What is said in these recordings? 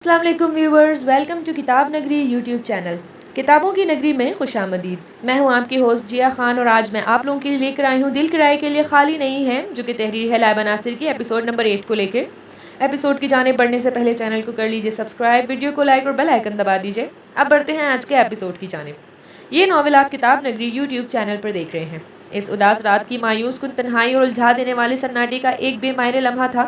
अस्सलाम वालेकुम viewers, welcome to किताब नगरी यूट्यूब चैनल। किताबों की नगरी में खुशामदीद। मैं हूं आपकी होस्ट जिया खान और आज मैं आप लोगों के लिए लेकर आई हूं दिल किराए के लिए खाली नहीं है, जो कि तहरीर है लाइबा नासिर की एपिसोड नंबर 8 को लेकर। एपिसोड की जाने बढ़ने से पहले चैनल को कर लीजिए सब्सक्राइब, वीडियो को लाइक और बेल आइकन दबा दीजिए। अब बढ़ते हैं आज के एपिसोड की जानिब। ये नावल आप किताब नगरी यूट्यूब चैनल पर देख रहे हैं। इस उदास रात की मायूस कुन तन्हाई और उलझा देने वाले सन्नाटे का एक बेमायने लम्हा था।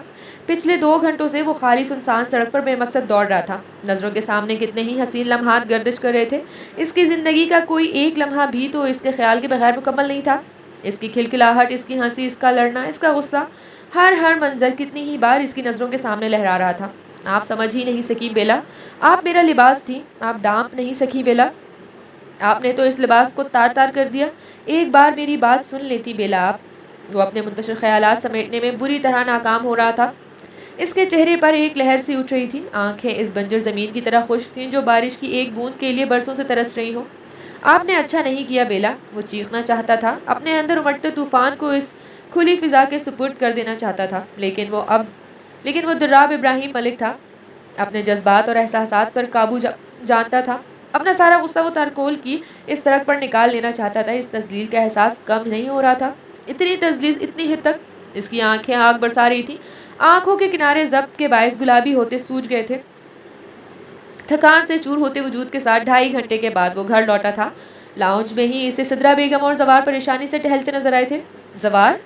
पिछले 2 घंटों से वो खाली सुनसान सड़क पर बेमकसद दौड़ रहा था। नज़रों के सामने कितने ही हसीन लम्हात गर्दिश कर रहे थे। इसकी ज़िंदगी का कोई एक लम्हा भी तो इसके ख्याल के बगैर मुकम्मल नहीं था। इसकी खिलखिलाहट, इसकी हंसी, इसका लड़ना, इसका गुस्सा, हर मंजर कितनी ही बार इसकी नज़रों के सामने लहरा रहा था। आप समझ ही नहीं सकी बेला, आप मेरा लिबास थी, आप डांप नहीं सकी बेला। आपने तो इस लिबास को तार तार कर दिया। एक बार मेरी बात सुन लेती बेला आप। वो अपने मुंतशिर ख्यालात समेटने में बुरी तरह नाकाम हो रहा था। इसके चेहरे पर एक लहर सी उठ रही थी। आंखें इस बंजर ज़मीन की तरह खुश्क थीं जो बारिश की एक बूंद के लिए बरसों से तरस रही हो। आपने अच्छा नहीं किया बेला। वो चीखना चाहता था, अपने अंदर उमड़ते तूफान को इस खुली फिजा के सुपुर्द कर देना चाहता था, लेकिन वो दुर्राब इब्राहिम मलिक था। अपने जज्बात और एहसासात पर काबू जानता था। अपना सारा गुस्सा वो तारकोल की इस सड़क पर निकाल लेना चाहता था। इस तजलील का एहसास कम नहीं हो रहा था। इतनी तजलील, इतनी हद तक इसकी आंखें आग बरसा रही थी। आंखों के किनारे जब्त के बायस गुलाबी होते सूज गए थे। थकान से चूर होते वजूद के साथ 2.5 घंटे के बाद वो घर लौटा था। लाउंज में ही इसे सिद्रा बेगम और जवार परेशानी से टहलते नजर आए थे। जवार,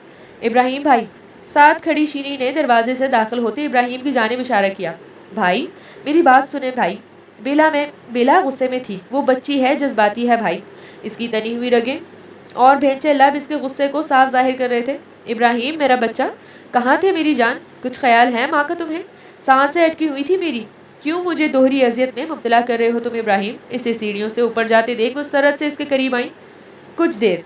इब्राहिम भाई। साथ खड़ी शीरी ने दरवाजे से दाखिल होते इब्राहिम की जानिब इशारा किया। भाई, मेरी बात सुने भाई। बेला गुस्से में थी। वो बच्ची है, जज्बाती है भाई। इसकी तनी हुई रगें और भेंचे लब इसके गुस्से को साफ जाहिर कर रहे थे। इब्राहिम मेरा बच्चा, कहाँ थे मेरी जान? कुछ ख्याल है माँ का तुम्हें? सांसें अटकी हुई थी मेरी। क्यों मुझे दोहरी अजियत में मुब्तला कर रहे हो तुम इब्राहिम? इसे सीढ़ियों से ऊपर जाते देख उस सरहद से इसके करीब आई। कुछ देर,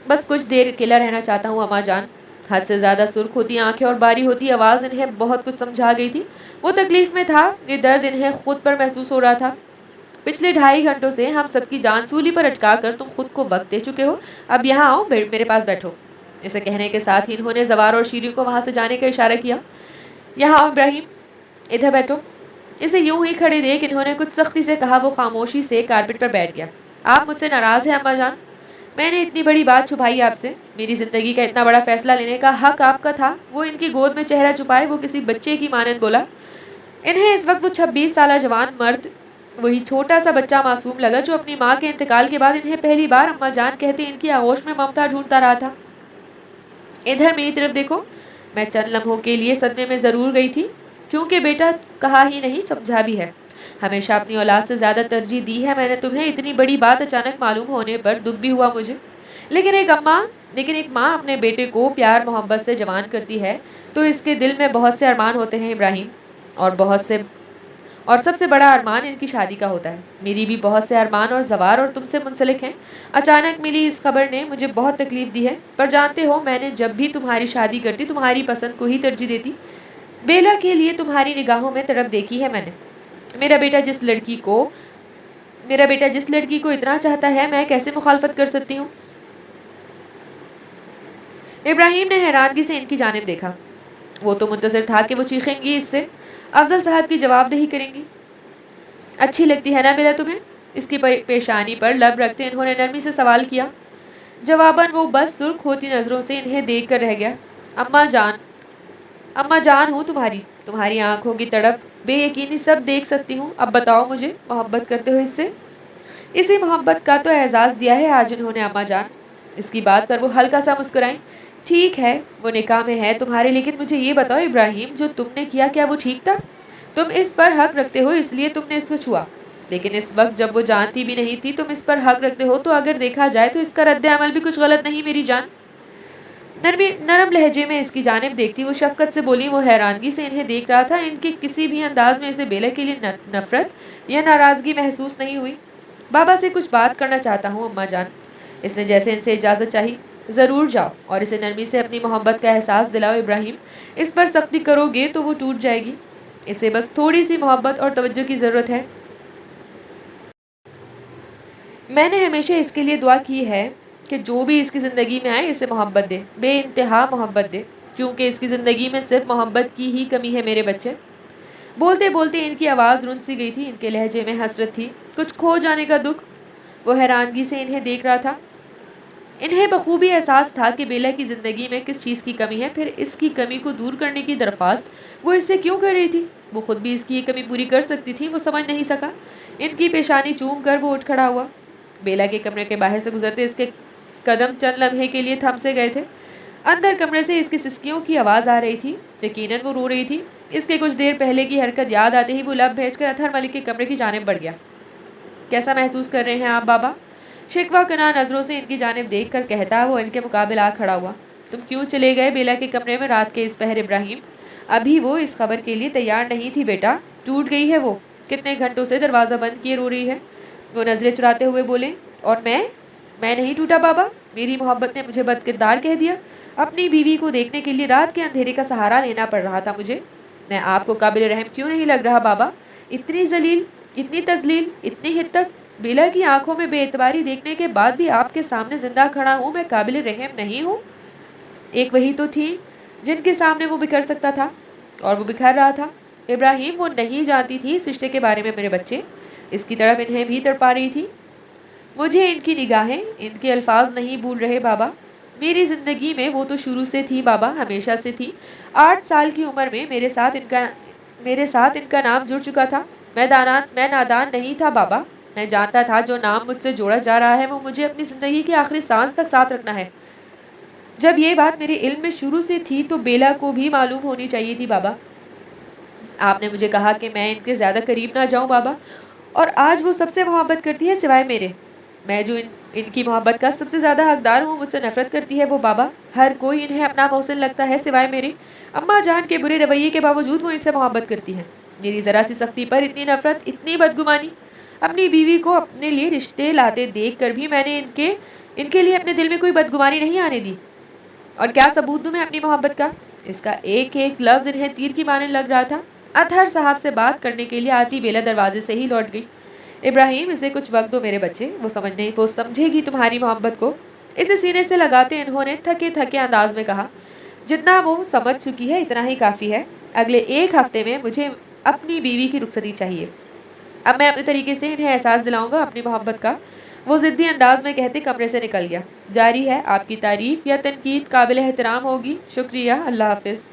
बस कुछ देर अकेला रहना चाहता हूँ अम्मा जान। हद से ज़्यादा सुर्ख होती आंखें और बारी होती आवाज़ इन्हें बहुत कुछ समझा गई थी। वो तकलीफ में था, ये दर्द इन्हें खुद पर महसूस हो रहा था। पिछले 2.5 घंटों से हम सबकी जान सूली पर अटका कर तुम खुद को वक्त दे चुके हो। अब यहाँ आओ, मेरे पास बैठो। इसे कहने के साथ ही इन्होंने जवार और शीरी को वहाँ से जाने का इशारा किया। यहाँ आओ इब्राहिम, इधर बैठो। इसे यूं ही खड़े देख इन्होंने कुछ सख्ती से कहा। वो खामोशी से कारपेट पर बैठ गया। आप मुझसे नाराज़ हैं अम्मा जान? मैंने इतनी बड़ी बात छुपाई आपसे। मेरी ज़िंदगी का इतना बड़ा फैसला लेने का हक आपका था। वो इनकी गोद में चेहरा छुपाए वो किसी बच्चे की मानंद बोला। इन्हें इस वक्त वो 26 साल जवान मर्द वही छोटा सा बच्चा मासूम लगा जो अपनी माँ के इंतकाल के बाद इन्हें पहली बार अम्मा जान कहते इनकी आगोश में ममता ढूंढता रहा था। इधर मेरी तरफ देखो। मैं चंद लम्हों के लिए सदमे में ज़रूर गई थी, क्योंकि बेटा कहा ही नहीं समझा भी है। हमेशा अपनी औलाद से ज़्यादा तरजीह दी है मैंने तुम्हें। इतनी बड़ी बात अचानक मालूम होने पर दुख भी हुआ मुझे। लेकिन एक माँ अपने बेटे को प्यार मोहब्बत से जवान करती है तो इसके दिल में बहुत से अरमान होते हैं इब्राहिम। और सबसे बड़ा अरमान इनकी शादी का होता है। मेरी भी बहुत से अरमान और जवार और तुमसे मुंसलिक हैं। अचानक मिली इस खबर ने मुझे बहुत तकलीफ दी है, पर जानते हो मैंने जब भी तुम्हारी शादी करती तुम्हारी पसंद को ही तरजीह देती। बेला के लिए तुम्हारी निगाहों में तड़प देखी है मैंने। मेरा बेटा जिस लड़की को इतना चाहता है, मैं कैसे मुखालफत कर सकती हूँ? इब्राहिम ने हैरानगी से इनकी जानिब देखा। वो तो मुंतज़िर था कि वो चीखेंगी, इससे अफजल साहब की जवाबदेही करेंगी। अच्छी लगती है ना बेला तुम्हें? इसकी पेशानी पर लब रखते इन्होंने नरमी से सवाल किया। जवाबन वो बस सुर्ख होती नज़रों से इन्हें देख कर रह गया। अम्मा जान हूँ तुम्हारी आंखों की तड़प, बेयकीनी सब देख सकती हूँ। अब बताओ मुझे, मोहब्बत करते हो इससे? इसी मोहब्बत का तो एहसास दिया है आज इन्होंने अम्मा जान। इसकी बात पर वो हल्का सा मुस्कुराई। ठीक है, वो निकाह में है तुम्हारे, लेकिन मुझे ये बताओ इब्राहिम, जो तुमने किया क्या वो ठीक था? तुम इस पर हक रखते हो इसलिए तुमने इसको छुआ, लेकिन इस वक्त जब वो जानती भी नहीं थी तुम इस पर हक रखते हो, तो अगर देखा जाए तो इसका रद्द अमल भी कुछ गलत नहीं मेरी जान। नरम लहजे में इसकी जानिब देखती वो शफकत से बोली। वो हैरानगी से इन्हें देख रहा था। इनके किसी भी अंदाज में इसे बेला के लिए नफरत या नाराज़गी महसूस नहीं हुई। बाबा से कुछ बात करना चाहता हूँ अम्मा जान। इसने जैसे इनसे इजाज़त चाही। ज़रूर जाओ और इसे नरमी से अपनी मोहब्बत का एहसास दिलाओ इब्राहिम। इस पर सख्ती करोगे तो वो टूट जाएगी। इसे बस थोड़ी सी मोहब्बत और तवज्जो की ज़रूरत है। मैंने हमेशा इसके लिए दुआ की है कि जो भी इसकी ज़िंदगी में आए इसे मोहब्बत दे, बेइंतहा मोहब्बत दे, क्योंकि इसकी ज़िंदगी में सिर्फ मोहब्बत की ही कमी है मेरे बच्चे। بولتے بولتے ان کی آواز رن سی گئی تھی، ان کے لہجے میں حسرت تھی، کچھ کھو جانے کا دکھ۔ وہ حیرانگی سے انہیں دیکھ رہا تھا۔ انہیں بخوبی احساس تھا کہ بیلا کی زندگی میں کس چیز کی کمی ہے، پھر اس کی کمی کو دور کرنے کی درخواست وہ اس سے کیوں کر رہی تھی؟ وہ خود بھی اس کی یہ کمی پوری کر سکتی تھی، وہ سمجھ نہیں سکا۔ ان کی پیشانی چوم کر وہ اٹھ کھڑا ہوا۔ بیلا کے کمرے کے باہر سے گزرتے اس کے قدم چند لمحے کے لیے تھم سے گئے تھے۔ اندر کمرے سے اس کی سسکیوں کی آواز آ رہی تھی، یقیناً وہ رو رہی تھی۔ اس کے کچھ دیر پہلے کی حرکت یاد آتے ہی وہ لب بھیج کر اطہر ملک کے کمرے کی جانب بڑھ گیا۔ کیسا محسوس کر رہے ہیں آپ بابا؟ شکوہ کناں نظروں سے ان کی جانب دیکھ کر کہتا وہ ان کے مقابل آ کھڑا ہوا۔ تم کیوں چلے گئے بیلا کے کمرے میں رات کے اس پہر ابراہیم؟ ابھی وہ اس خبر کے لیے تیار نہیں تھی بیٹا، ٹوٹ گئی ہے وہ، کتنے گھنٹوں سے دروازہ بند کیے رو رہی ہے۔ وہ نظریں چراتے ہوئے بولے، اور میں نہیں ٹوٹا بابا، میری محبت نے مجھے بدکردار کہہ دیا۔ اپنی بیوی کو دیکھنے کے لیے رات کے اندھیرے کا سہارا لینا پڑ رہا تھا مجھے۔ میں آپ کو قابل رحم کیوں نہیں لگ رہا بابا؟ اتنی ذلیل، اتنی تذلیل، اتنی حد تک بیلا کی آنکھوں میں بے اعتباری دیکھنے کے بعد بھی آپ کے سامنے زندہ کھڑا ہوں، میں قابل رحم نہیں ہوں؟ ایک وہی تو تھی جن کے سامنے وہ بکھر سکتا تھا، اور وہ بکھر رہا تھا۔ ابراہیم، وہ نہیں جانتی تھی اس رشتے کے بارے میں میرے بچے، اس کی طرف انہیں بھی تڑپا رہی تھی۔ مجھے ان کی نگاہیں، ان کے الفاظ نہیں بھول رہے بابا۔ میری زندگی میں وہ تو شروع سے تھی بابا، ہمیشہ سے تھی۔ 8 سال کی عمر میں میرے ساتھ ان کا نام جڑ چکا تھا۔ میں نادان نہیں تھا بابا، میں جانتا تھا جو نام مجھ سے جوڑا جا رہا ہے وہ مجھے اپنی زندگی کی آخری سانس تک ساتھ رکھنا ہے۔ جب یہ بات میرے علم میں شروع سے تھی تو بیلا کو بھی معلوم ہونی چاہیے تھی بابا۔ آپ نے مجھے کہا کہ میں ان کے زیادہ قریب نہ جاؤں بابا، اور آج وہ سب سے محبت کرتی ہے سوائے میرے۔ میں جو ان کی محبت کا سب سے زیادہ حقدار ہوں، مجھ سے نفرت کرتی ہے وہ بابا۔ ہر کوئی انہیں اپنا محسن لگتا ہے سوائے میرے۔ اماں جان کے برے رویے کے باوجود وہ ان سے محبت کرتی ہیں۔ میری ذرا سی سختی پر اتنی نفرت، اتنی بدگمانی۔ اپنی بیوی کو اپنے لیے رشتے لاتے دیکھ کر بھی میں نے ان کے لیے اپنے دل میں کوئی بدگمانی نہیں آنے دی۔ اور کیا ثبوت دوں میں اپنی محبت کا؟ اس کا ایک ایک لفظ انہیں تیر کی مانند لگ رہا تھا۔ اطہر صاحب سے بات کرنے کے لیے آتی بیلا دروازے سے ہی لوٹ گئی۔ ابراہیم، اسے کچھ وقت دو میرے بچے، وہ سمجھے گی تمہاری محبت کو۔ اسے سینے سے لگاتے انہوں نے تھکے تھکے انداز میں کہا، جتنا وہ سمجھ چکی ہے اتنا ہی کافی ہے۔ اگلے 1 ہفتے میں مجھے اپنی بیوی کی رخصتی چاہیے۔ اب میں اپنے طریقے سے انہیں احساس دلاؤں گا اپنی محبت کا، وہ ضدی انداز میں کہتے کمرے سے نکل گیا۔ جاری ہے، آپ کی تعریف یا تنقید قابل احترام ہوگی۔ شکریہ، اللہ حافظ۔